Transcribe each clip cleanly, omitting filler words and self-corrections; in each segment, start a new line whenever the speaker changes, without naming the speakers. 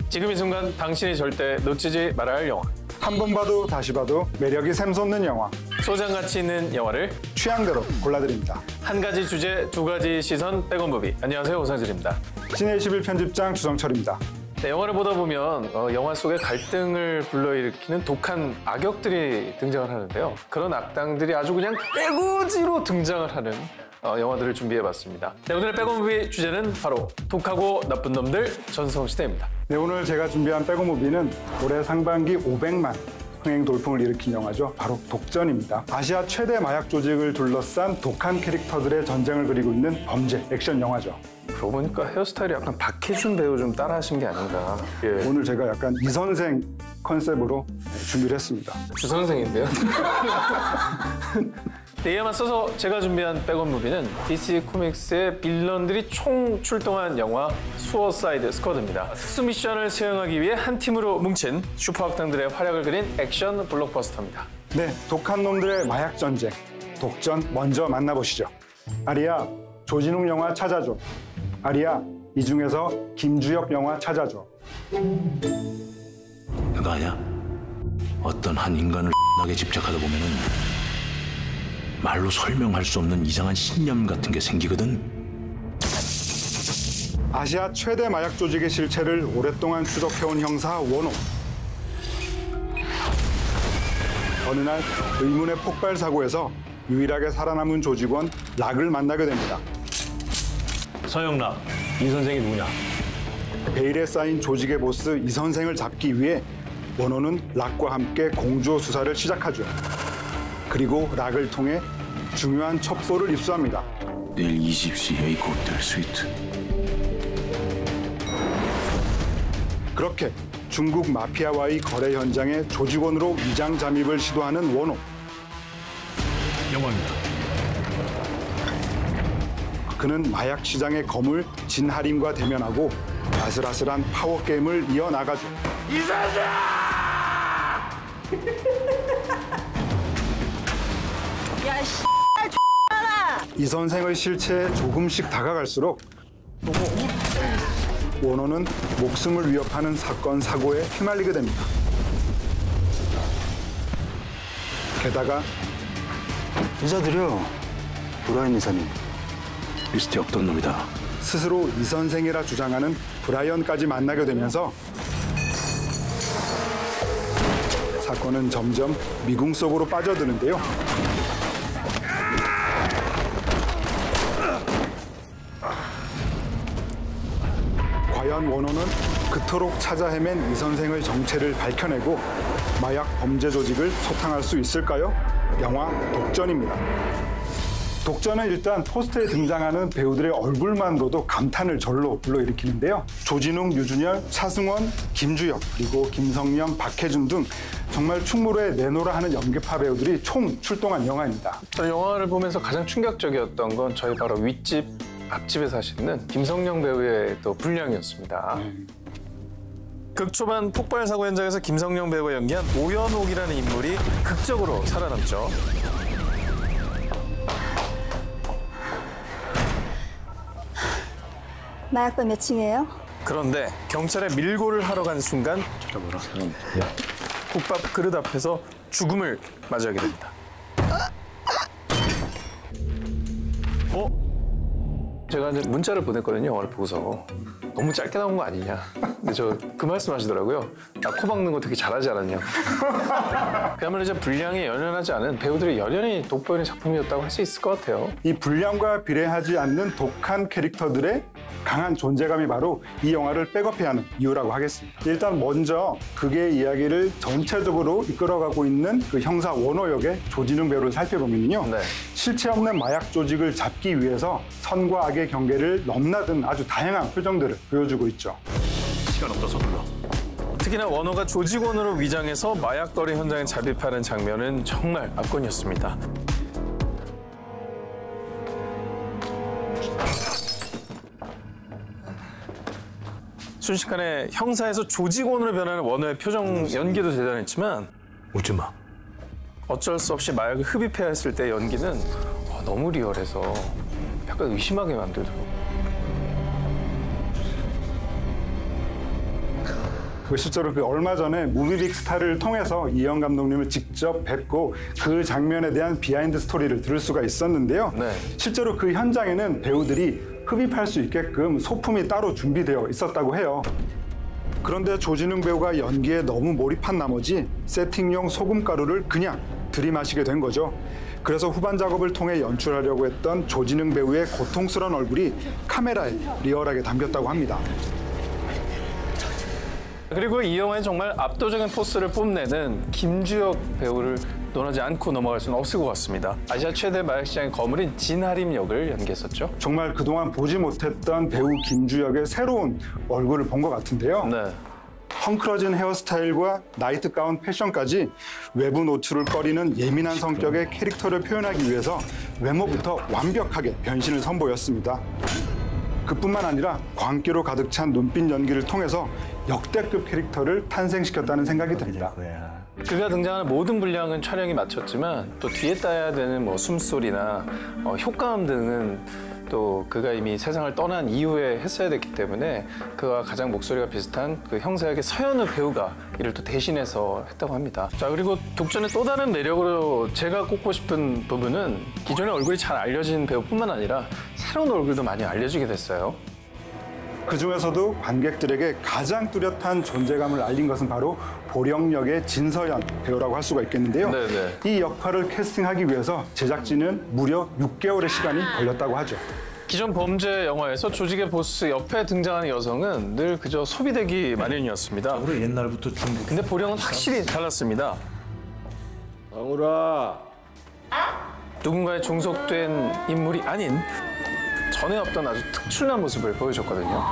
지금 이 순간 당신이 절대 놓치지 말아야 할 영화.
한 번 봐도 다시 봐도 매력이 샘솟는 영화.
소장가치 있는 영화를
취향대로 골라드립니다.
한 가지 주제, 두 가지 시선, 백원무비. 안녕하세요, 오상진입니다.
시네21 편집장 주성철입니다.
네, 영화를 보다 보면 영화 속에 갈등을 불러일으키는 독한 악역들이 등장을 하는데요. 그런 악당들이 아주 그냥 떼거지로 등장을 하는 영화들을 준비해봤습니다. 네, 오늘의 백원무비 주제는 바로 독하고 나쁜 놈들 전성시대입니다.
네, 오늘 제가 준비한 백원무비는 올해 상반기 500만 흥행 돌풍을 일으킨 영화죠. 바로 독전입니다. 아시아 최대 마약 조직을 둘러싼 독한 캐릭터들의 전쟁을 그리고 있는 범죄 액션 영화죠.
그러고 보니까 헤어스타일이 약간 박해준 배우 좀 따라하신 게 아닌가. 예.
오늘 제가 약간 이 선생 컨셉으로 준비를 했습니다.
주 선생인데요. 네, 이에 맞서서 제가 준비한 백원무비는 DC 코믹스의 빌런들이 총 출동한 영화 수어사이드 스쿼드입니다. 특수 미션을 수행하기 위해 한 팀으로 뭉친 슈퍼악당들의 활약을 그린 액션 블록버스터입니다.
네, 독한 놈들의 마약 전쟁, 독전 먼저 만나보시죠. 아리야, 조진웅 영화 찾아줘. 아리야, 이 중에서 김주혁 영화 찾아줘.
그거 아냐? 어떤 한 인간을 나게 집착하다 보면은 말로 설명할 수 없는 이상한 신념 같은 게 생기거든.
아시아 최대 마약 조직의 실체를 오랫동안 추적해온 형사 원호. 어느 날 의문의 폭발 사고에서 유일하게 살아남은 조직원 락을 만나게 됩니다.
서영락, 이 선생이 누구냐?
베일에 쌓인 조직의 보스 이 선생을 잡기 위해 원호는 락과 함께 공조 수사를 시작하죠. 그리고 락을 통해 중요한 첩보를 입수합니다.
내일 20시 A 호텔 스위트.
그렇게 중국 마피아와의 거래 현장에 조직원으로 위장 잠입을 시도하는 원호.
영화입니다.
그는 마약 시장의 거물 진하림과 대면하고 아슬아슬한 파워게임을 이어나가죠.
이 선생!
야, 씨,
이 선생의 실체에 조금씩 다가갈수록 원호는 목숨을 위협하는 사건, 사고에 휘말리게 됩니다. 게다가
인사드려, 브라이언 이사님.
리스트에 없던 놈이다.
스스로 이 선생이라 주장하는 브라이언까지 만나게 되면서 사건은 점점 미궁 속으로 빠져드는데요. 과연 원호는 그토록 찾아 헤맨 이 선생의 정체를 밝혀내고 마약 범죄 조직을 소탕할 수 있을까요? 영화 독전입니다. 독전은 일단 포스터에 등장하는 배우들의 얼굴만으로도 감탄을 절로 불러일으키는데요. 조진웅, 유준열, 차승원, 김주혁, 그리고 김성령, 박해준 등 정말 충무로에 내노라 하는 연기파 배우들이 총 출동한 영화입니다.
저는 영화를 보면서 가장 충격적이었던 건 저희 바로 윗집, 앞집에 사시는 김성령 배우의 또 분량이었습니다. 극 초반 폭발 사고 현장에서 김성령 배우가 연기한 오연옥이라는 인물이 극적으로 살아남죠.
마약반 몇 층이에요?
그런데 경찰에 밀고를 하러 간 순간 국밥 그릇 앞에서 죽음을 맞이하게 됩니다. 제가 이제 문자를 보냈거든요, 영화를 보고서. 너무 짧게 나온 거 아니냐. 근데 저 그 말씀 하시더라고요. 나 코 박는 거 되게 잘하지 않았냐. 그야말로 이제 분량이 연연하지 않은 배우들이 연연히 돋보이는 작품이었다고 할 수 있을 것 같아요.
이 분량과 비례하지 않는 독한 캐릭터들의 강한 존재감이 바로 이 영화를 백업해야 하는 이유라고 하겠습니다. 일단 먼저 극의 이야기를 전체적으로 이끌어가고 있는 그 형사 원호 역의 조진웅 배우를 살펴보면요.
네.
실체 없는 마약 조직을 잡기 위해서 선과 악의 경계를 넘나든 아주 다양한 표정들을 보여주고 있죠.
시간 없다 서둘러.
특히나 원호가 조직원으로 위장해서 마약 거래 현장에 잠입하는 장면은 정말 압권이었습니다. 순식간에 형사에서 조직원으로 변하는 원호의 표정 연기도 대단했지만
웃지 마.
어쩔 수 없이 마약을 흡입해야 했을 때 연기는 너무 리얼해서 약간 의심하게 만들더라고요.
실제로 얼마 전에 무비빅스타를 통해서 이영 감독님을 직접 뵙고 그 장면에 대한 비하인드 스토리를 들을 수가 있었는데요.
네.
실제로 그 현장에는 배우들이 흡입할 수 있게끔 소품이 따로 준비되어 있었다고 해요. 그런데 조진웅 배우가 연기에 너무 몰입한 나머지 세팅용 소금가루를 그냥 들이마시게 된 거죠. 그래서 후반 작업을 통해 연출하려고 했던 조진웅 배우의 고통스러운 얼굴이 카메라에 리얼하게 담겼다고 합니다.
그리고 이 영화에 정말 압도적인 포스를 뽐내는 김주혁 배우를 논하지 않고 넘어갈 수는 없을 것 같습니다. 아시아 최대 마약시장의 거물인 진하림 역을 연기했었죠.
정말 그동안 보지 못했던 배우 김주혁의 새로운 얼굴을 본 것 같은데요.
네.
헝클어진 헤어스타일과 나이트 가운 패션까지 외부 노출을 꺼리는 예민한 성격의 캐릭터를 표현하기 위해서 외모부터 완벽하게 변신을 선보였습니다. 그뿐만 아니라 광기로 가득 찬 눈빛 연기를 통해서 역대급 캐릭터를 탄생시켰다는 생각이 듭니다.
그가 등장하는 모든 분량은 촬영이 마쳤지만 또 뒤에 따야 되는 뭐 숨소리나 효과음 등은 또 그가 이미 세상을 떠난 이후에 했어야 됐기 때문에 그와 가장 목소리가 비슷한 그 형사역의 서현우 배우가 이를 또 대신해서 했다고 합니다. 자, 그리고 독전의 또 다른 매력으로 제가 꼽고 싶은 부분은 기존의 얼굴이 잘 알려진 배우뿐만 아니라 새로운 얼굴도 많이 알려지게 됐어요.
그 중에서도 관객들에게 가장 뚜렷한 존재감을 알린 것은 바로 보령 역의 진서연 배우라고 할 수가 있겠는데요.
네네.
이 역할을 캐스팅하기 위해서 제작진은 무려 6개월의 시간이 걸렸다고 하죠.
기존 범죄 영화에서 조직의 보스 옆에 등장하는 여성은 늘 그저 소비되기 마련이었습니다.
우리 옛날부터 중국
근데 보령은 확실히 달랐습니다.
방울아.
누군가에 종속된 인물이 아닌 전에 없던 아주 특출난 모습을 보여줬거든요.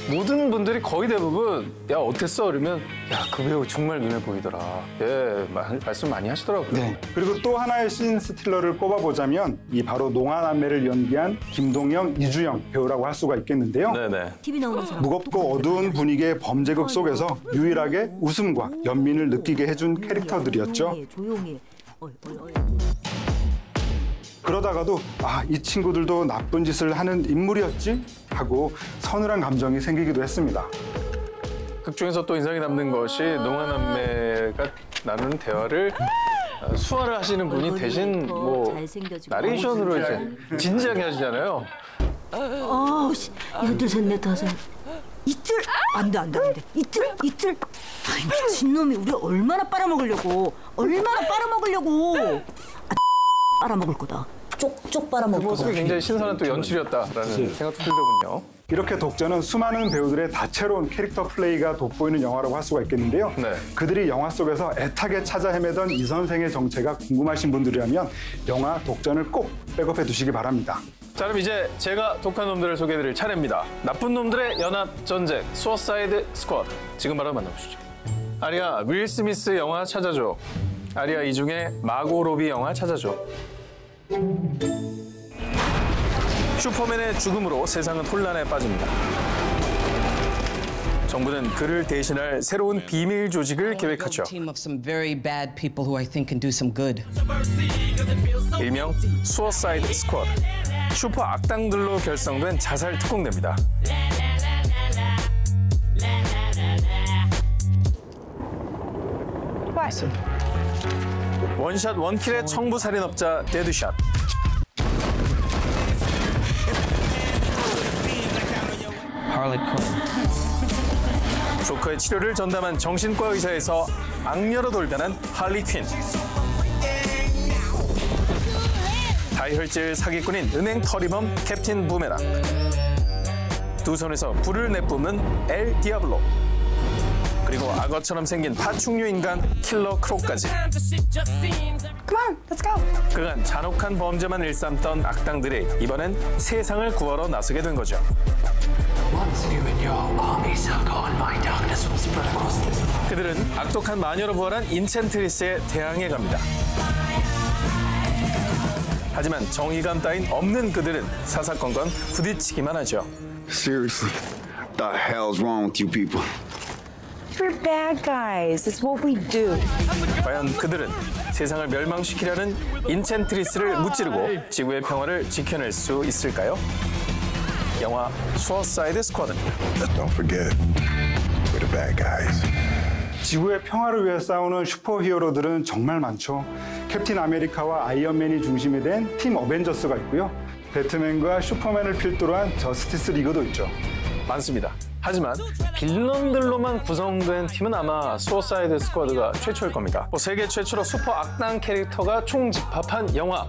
모든 분들이 거의 대부분 야 어땠어? 그러면 야 그 배우 정말 눈에 보이더라. 예, 말씀 많이 하시더라고요.
네. 그리고 또 하나의 신 스틸러를 꼽아보자면 이 바로 농아남매를 연기한 김동영, 이주영 배우라고 할 수가 있겠는데요.
네네.
TV 나오는 사람.
무겁고 어두운 분위기의 범죄극 속에서 유일하게 웃음과 연민을 느끼게 해준 캐릭터들이었죠.
조용히.
그러다가도 이 친구들도 나쁜 짓을 하는 인물이었지? 하고 서늘한 감정이 생기기도 했습니다.
극 중에서 또 인상이 남는 것이 농아남매가 나누는 대화를 수화를 하시는 분이 대신 뭐 나레이션으로 이제 진지하게 하시잖아요.
씨. 1, 2, 3, 4, 5. 이틀? 안 돼. 이틀? 아이, 미친놈이 우리 얼마나 빨아먹으려고. 빨아먹을 거다. 쪽쪽 빨아먹을
그
거다.
모습이 굉장히 신선한 또 연출이었다라는 생각도 들더군요.
이렇게 독전은 수많은 배우들의 다채로운 캐릭터 플레이가 돋보이는 영화라고 할 수가 있겠는데요.
네.
그들이 영화 속에서 애타게 찾아 헤매던 이 선생의 정체가 궁금하신 분들이라면 영화 독전을 꼭 백업해 두시기 바랍니다.
자, 그럼 이제 제가 독한 놈들을 소개해드릴 차례입니다. 나쁜 놈들의 연합전쟁, 수어사이드 스쿼드. 지금 바로 만나보시죠. 아리아, 윌 스미스 영화 찾아줘. 아리아 이중에 마고 로비 영화 찾아줘. 슈퍼맨의 죽음으로 세상은 혼란에 빠집니다. 정부는 그를 대신할 새로운 비밀 조직을 계획하죠.
Team of some very bad people who I think can do some good.
일명 수어사이드 스쿼드. 슈퍼 악당들로 결성된 자살 특공대입니다. 원샷 원킬의 청부 살인업자 데드샷.
Harley Quinn.
조커의 치료를 전담한 정신과 의사에서 악녀로 돌변한 할리 퀸. 다이혈질 사기꾼인 은행 터리범 캡틴 부메랑. 두 손에서 불을 내뿜는 엘 디아블로. 그리고 악어처럼 생긴 파충류 인간 킬러 크로까지. 그간 잔혹한 범죄만 일삼던 악당들이 이번엔 세상을 구하러 나서게 된 거죠. 그들은 악독한 마녀로 부활한 인챈트리스에 대항해 갑니다. 하지만 정의감 따윈 없는 그들은 사사건건 부딪히기만 하죠.
Seriously, what the hell's wrong with you people?
We're bad guys. It's what we do.
과연 그들은 세상을 멸망시키려는 인챈트리스를 무찌르고 지구의 평화를 지켜낼 수 있을까요? 영화 수어사이드 스쿼드입니다.
Don't forget, we're the bad guys.
지구의 평화를 위해 싸우는 슈퍼히어로들은 정말 많죠. 캡틴 아메리카와 아이언맨이 중심이 된 팀 어벤져스가 있고요. 배트맨과 슈퍼맨을 필두로 한 저스티스 리그도 있죠.
많습니다. 하지만 빌런들로만 구성된 팀은 아마 수어사이드 스쿼드가 최초일 겁니다. 세계 최초로 슈퍼 악당 캐릭터가 총집합한 영화.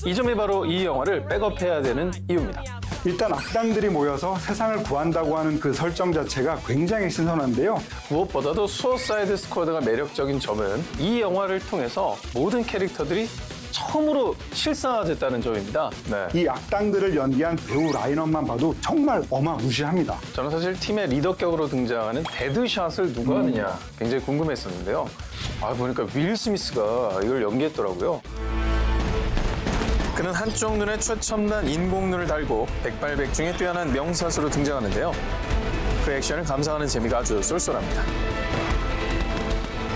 이 점이 바로 이 영화를 백업해야 되는 이유입니다.
일단 악당들이 모여서 세상을 구한다고 하는 그 설정 자체가 굉장히 신선한데요.
무엇보다도 수어사이드 스쿼드가 매력적인 점은 이 영화를 통해서 모든 캐릭터들이 처음으로 실사화됐다는 점입니다. 네.
이 악당들을 연기한 배우 라인업만 봐도 정말 어마무시합니다.
저는 사실 팀의 리더격으로 등장하는 데드샷을 누가 하느냐 굉장히 궁금했었는데요. 보니까 윌 스미스가 이걸 연기했더라고요. 그는 한쪽 눈에 최첨단 인공눈을 달고 백발백중의 뛰어난 명사수로 등장하는데요. 그 액션을 감상하는 재미가 아주 쏠쏠합니다.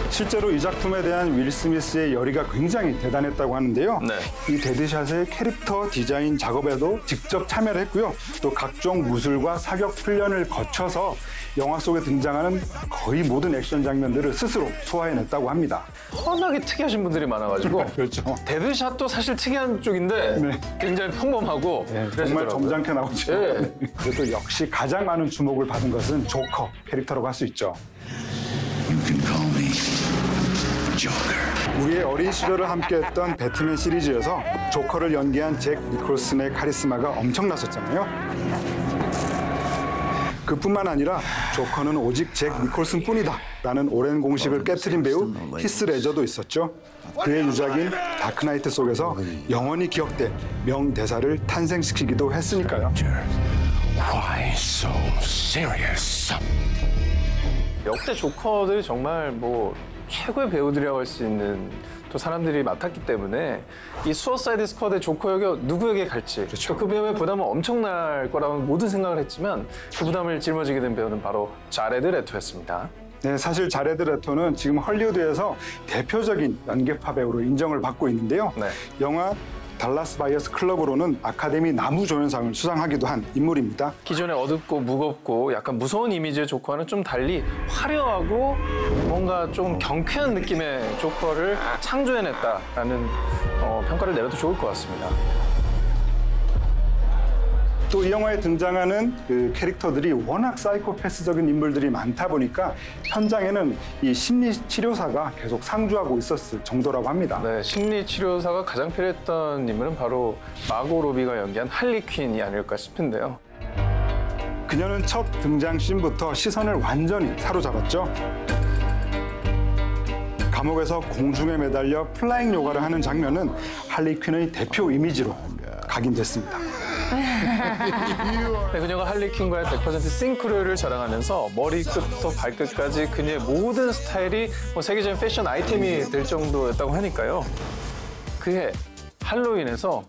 실제로 이 작품에 대한 윌 스미스의 열의가 굉장히 대단했다고 하는데요.
네.
이 데드샷의 캐릭터 디자인 작업에도 직접 참여를 했고요. 또 각종 무술과 사격 훈련을 거쳐서 영화 속에 등장하는 거의 모든 액션 장면들을 스스로 소화해냈다고 합니다.
워낙에 특이하신 분들이 많아가지고
그렇죠.
데드샷도 사실 특이한 쪽인데
네.
굉장히 평범하고
정말
그러시더라고요.
점잖게 나오죠.
네.
그래도 역시 가장 많은 주목을 받은 것은 조커 캐릭터라고 할 수 있죠.
You can call me Joker.
우리의 어린 시절을 함께했던 배트맨 시리즈에서 조커를 연기한 잭 니콜슨의 카리스마가 엄청났었잖아요. 그뿐만 아니라 조커는 오직 잭 니콜슨뿐이다 라는 오랜 공식을 깨트린 배우 히스 레저도 있었죠. 그의 유작인 다크나이트 속에서 영원히 기억될 명대사를 탄생시키기도 했으니까요.
Why so serious?
역대 조커들이 정말 최고의 배우들이라고 할 수 있는 또 사람들이 맡았기 때문에 이 수어사이드 스쿼드의 조커 역이 누구에게 갈지 그 배우의 부담은 엄청날 거라고 모든 생각을 했지만 그 부담을 짊어지게 된 배우는 바로 자레드 레토였습니다.
네, 사실 자레드 레토는 지금 헐리우드에서 대표적인 연기파 배우로 인정을 받고 있는데요.
네.
영화 달라스 바이어스 클럽으로는 아카데미 나무조연상을 수상하기도 한 인물입니다.
기존의 어둡고 무겁고 약간 무서운 이미지의 조커와는 좀 달리 화려하고 뭔가 좀 경쾌한 느낌의 조커를 창조해냈다라는 평가를 내려도 좋을 것 같습니다.
또 이 영화에 등장하는 그 캐릭터들이 워낙 사이코패스적인 인물들이 많다 보니까 현장에는 이 심리치료사가 계속 상주하고 있었을 정도라고 합니다.
네, 심리치료사가 가장 필요했던 인물은 바로 마고 로비가 연기한 할리 퀸이 아닐까 싶은데요.
그녀는 첫 등장 씬부터 시선을 완전히 사로잡았죠. 감옥에서 공중에 매달려 플라잉 요가를 하는 장면은 할리 퀸의 대표 이미지로 각인됐습니다.
네, 그녀가 할리 퀸과의 100% 싱크로율을 자랑하면서 머리끝부터 발끝까지 그녀의 모든 스타일이 세계적인 패션 아이템이 될 정도였다고 하니까요. 그해 할로윈에서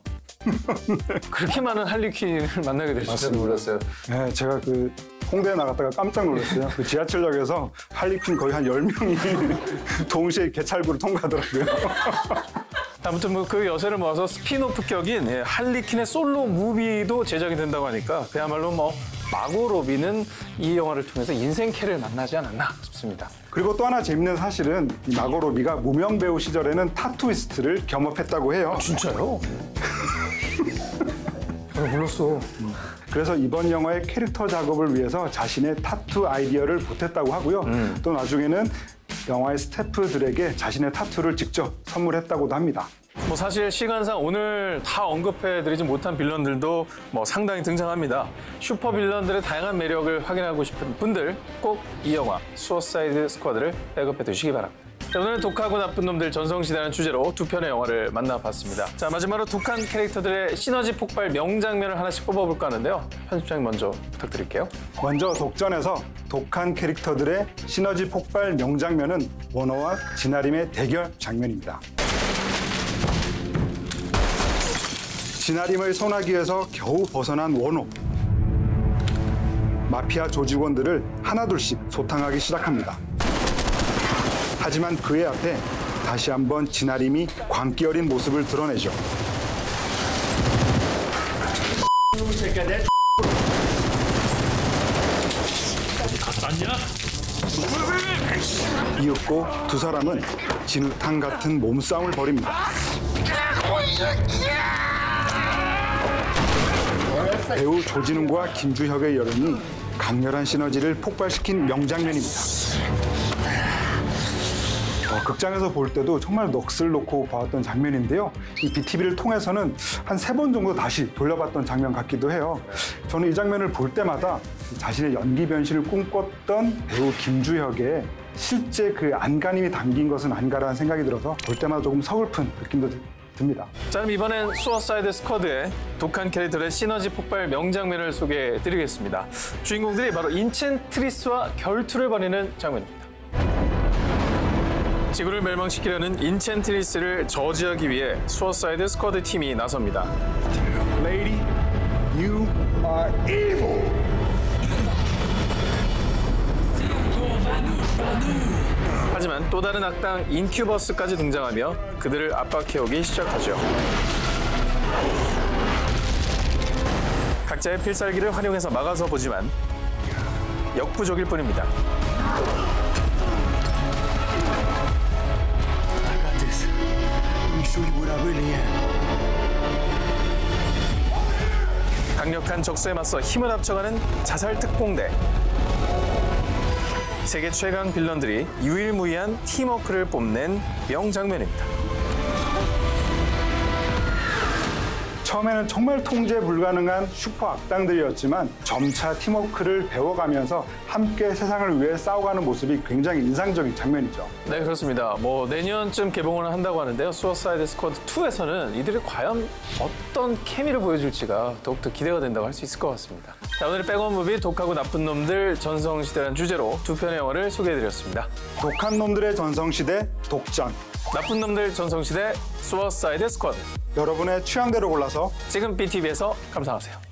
그렇게 많은 할리 퀸을 만나게 될 줄은 몰랐어요.
네, 제가 그 홍대에 나갔다가 깜짝 놀랐어요. 그 지하철역에서 할리 퀸 거의 한 10명이 동시에 개찰구를 통과하더라고요.
아무튼 그 여세를 모아서 스피노프 격인 할리 퀸의 솔로 무비도 제작이 된다고 하니까 그야말로 마고 로비는 이 영화를 통해서 인생 캐를 만나지 않았나 싶습니다.
그리고 또 하나 재밌는 사실은 이 마고 로비가 무명 배우 시절에는 타투이스트를 겸업했다고 해요.
진짜요? 몰랐어.
그래서 이번 영화의 캐릭터 작업을 위해서 자신의 타투 아이디어를 보탰다고 하고요. 또 나중에는 영화의 스태프들에게 자신의 타투를 직접 선물했다고도 합니다.
사실 시간상 오늘 다 언급해드리지 못한 빌런들도 상당히 등장합니다. 슈퍼 빌런들의 다양한 매력을 확인하고 싶은 분들 꼭 이 영화 수어사이드 스쿼드를 백업해 두시기 바랍니다. 자, 오늘은 독하고 나쁜 놈들 전성시대라는 주제로 두 편의 영화를 만나봤습니다. 자, 마지막으로 독한 캐릭터들의 시너지 폭발 명장면을 하나씩 뽑아볼까 하는데요. 편집장님 먼저 부탁드릴게요.
먼저 독전에서 독한 캐릭터들의 시너지 폭발 명장면은 워너와 진아림의 대결 장면입니다. 진아림의 소나기에서 겨우 벗어난 원호. 마피아 조직원들을 하나둘씩 소탕하기 시작합니다. 하지만 그의 앞에 다시 한번 진아림이 광기 어린 모습을 드러내죠. 이윽고 두 사람은 진흙탕 같은 몸싸움을 벌입니다. 배우 조진웅과 김주혁의 열연이 강렬한 시너지를 폭발시킨 명장면입니다. 극장에서 볼 때도 정말 넋을 놓고 봐왔던 장면인데요. 이 BTV를 통해서는 한 3번 정도 다시 돌려봤던 장면 같기도 해요. 저는 이 장면을 볼 때마다 자신의 연기 변신을 꿈꿨던 배우 김주혁의 실제 그 안간힘이 담긴 것은 아닌가라는 생각이 들어서 볼 때마다 조금 서글픈 느낌도 듭니다.
자, 그럼 이번엔 수어사이드 스쿼드의 독한 캐릭터의 시너지 폭발 명장면을 소개해드리겠습니다. 주인공들이 바로 인첸트리스와 결투를 벌이는 장면입니다. 지구를 멸망시키려는 인첸트리스를 저지하기 위해 수어사이드 스쿼드 팀이 나섭니다.
Lady, you are evil.
하지만 또 다른 악당 인큐버스까지 등장하며 그들을 압박해오기 시작하죠. 각자의 필살기를 활용해서 막아서 보지만 역부족일 뿐입니다. 강력한 적수에 맞서 힘을 합쳐가는 자살 특공대. 세계 최강 빌런들이 유일무이한 팀워크를 뽐낸 명장면입니다.
처음에는 정말 통제 불가능한 슈퍼 악당들이었지만 점차 팀워크를 배워가면서 함께 세상을 위해 싸워가는 모습이 굉장히 인상적인 장면이죠.
네, 그렇습니다. 내년쯤 개봉을 한다고 하는데요. 수어사이드 스쿼드 2에서는 이들이 과연 어떤 케미를 보여줄지가 더욱더 기대가 된다고 할 수 있을 것 같습니다. 자, 오늘의 백원 무비 독하고 나쁜 놈들 전성시대라는 주제로 두 편의 영화를 소개해드렸습니다.
독한 놈들의 전성시대 독전.
나쁜 놈들 전성시대 수어사이드 스쿼드.
여러분의 취향대로 골라서
지금 BTV에서 감상하세요.